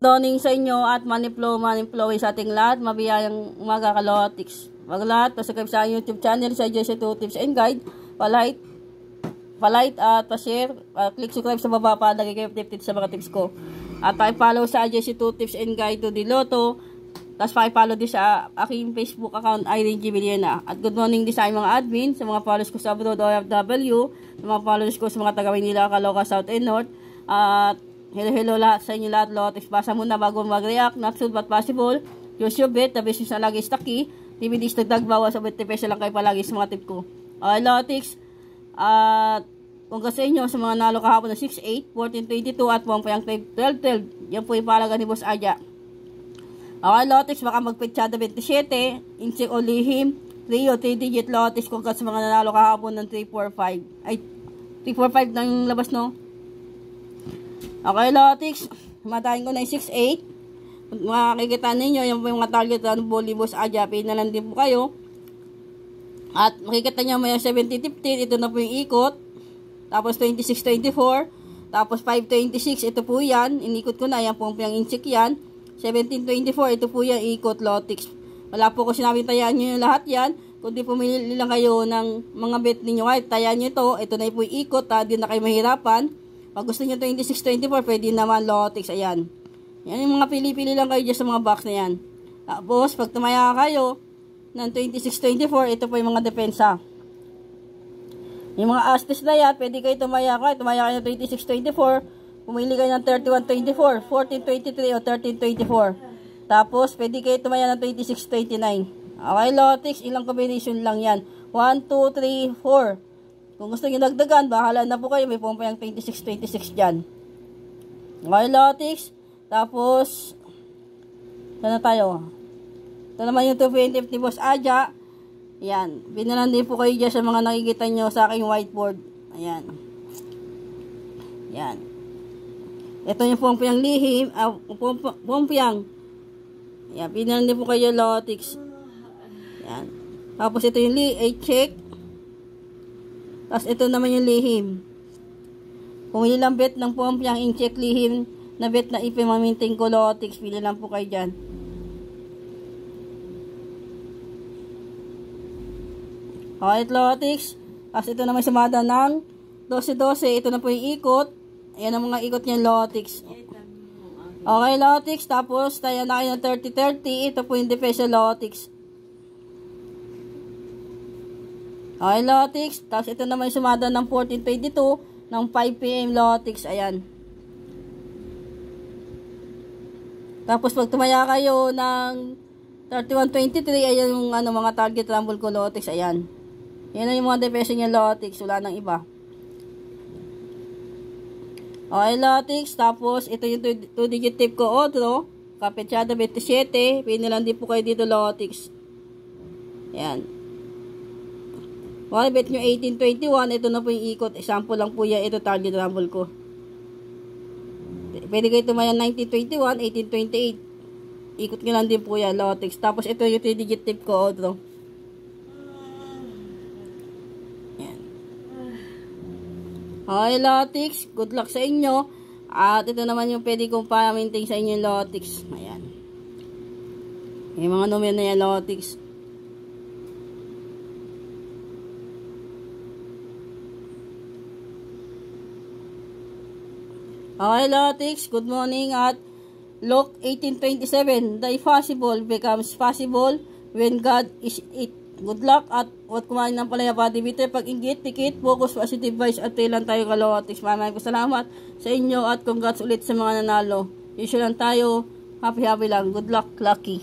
Morning sa inyo at money flow sa ating lahat. Mabiyayang umaga kalotics. Wag lahat, pasubscribe sa YouTube channel sa Jesse 2 Tips and Guide. Pa-like at pa-share. Click subscribe sa baba para lagi kayo updated sa mga tips ko. At pa-follow sa Jesse 2 Tips and Guide to Diloto. Tapos pa-follow din sa aking Facebook account, Irene G. Villena. At good morning din sa aking mga admin, sa mga followers ko sa abroad OFW, sa mga followers ko sa mga taga-Maynila, Caloocan, South and North. At hello lahat sa inyo lahat, Lotex. Basa muna bago mag-react. Not soon but possible. Use your bet. The business na lagi is taki. DVDs nagdagbawa sa 20 peso lang kayo palagi sa mga tip ko. Okay, Lotex. At kung kasi inyo sa mga nalo kahapon na 6-8, 14-22 at 1.12-12. Yan po yung palaga ni Boss Aja. Okay, Lotex. Baka magpetsada 27. Insik o lihim. Rio, 3-digit Lotex. Kung kasi mga nanalo kahapon ng 3-4-5. Ay, 3-4-5 na yung labas, no? Okay, Lotex. Matayin ko na yung 6-8. Makikita ninyo, yung mga target ng Bully Boss Aja. Pinalan din po kayo. At makikita nyo may 70-15. Ito na po yung ikot. Tapos 26-24. Tapos 5-26. Ito po yan. Inikot ko na. Yan po yung inchik yan. 17-24. Ito po yan ikot, Lotex. Wala po ko sinabing tayaan nyo yung lahat yan. Kundi pumili lang kayo ng mga bet ninyo. Kahit tayaan nyo ito. Ito na po yung ikot. Di na kayo mahirapan. Pag gusto nyo 26-24, pwede naman Lotex. Ayan. Yan yung mga pili-pili lang kayo dyan sa mga box na yan. Tapos, pag tumaya kayo ng 26-24, ito po yung mga depensa. Yung mga astes na yan, pwede kayo tumaya kayo. Tumaya kayo ng 26-24. Pumili kayo ng 31-24, 14-23 o 13-24. Tapos, pwede kayo tumaya ng 26-29. Okay, Lotex. Ilang combination lang yan. 1, 2, 3, 4. Kung gusto nyo dagdagan, bahala na po kayo. May pumpa yung 26-26 dyan. Okay, Lotex. Tapos, sana tayo. Ito naman yung 220 ni Boss Aja. Ayan. Binalan din po kayo dyan sa mga nakikita nyo sa aking whiteboard. Ayan. Ayan. Ito yung pumpiyang lihim. Pumpiyang. Ayan. Binalan din po kayo, Lotex. Ayan. Tapos ito yung check. Tapos ito naman yung lihim. Kung ilang bet ng pumpiyang in-check lihim na bet na ipamaminting ko, Lotex, pili lang po kayo dyan. Okay, Lotex. Tapos ito naman sumada ng 12-12. Ito na po yung ikot. Ayan ang mga ikot niya, Lotex. Okay, Lotex. Tapos tayo na kayo ng 30-30. Ito po yung depensa, Lotex. Okay, Lotex. Tapos ito naman yung sumada ng 14-22 ng 5 PM, Lotex. Ayan. Tapos pag tumaya kayo ng 31-23, ayan yung mga target rumble ko, Lotex. Ayan. Yan na yung mga depensa niya, Lotex. Wala nang iba. Okay, Lotex. Tapos ito yung 2-digit tip ko, Otro. Kapetsada 27. Pinilan din po kayo dito, Lotex. Ayan. Okay, bet nyo 18-21. Ito na po yung ikot. Example lang po yan. Ito target rumble ko. Pwede kayo tumaya 19-21, 18-28. Ikot nyo lang din po yan, Lotex. Tapos ito yung 3-digit tip ko, Otro. Yan. Okay, Lotex. Good luck sa inyo. At ito naman yung pwede kong pa-maintain sa inyo, Lotex. Ayan. Yung mga numero na yan, Lotex. Okay, Lotex, good morning at Luke 18:27. The impossible becomes possible when God is it. Good luck at huwag kumain ng palaya pati bitter. Pag inggit, tikit, focus, positive vibes at tayo lang tayo ka, Lotex. Maraming salamat sa inyo at congrats ulit sa mga nanalo. Usual lang tayo. Happy lang. Good luck, lucky.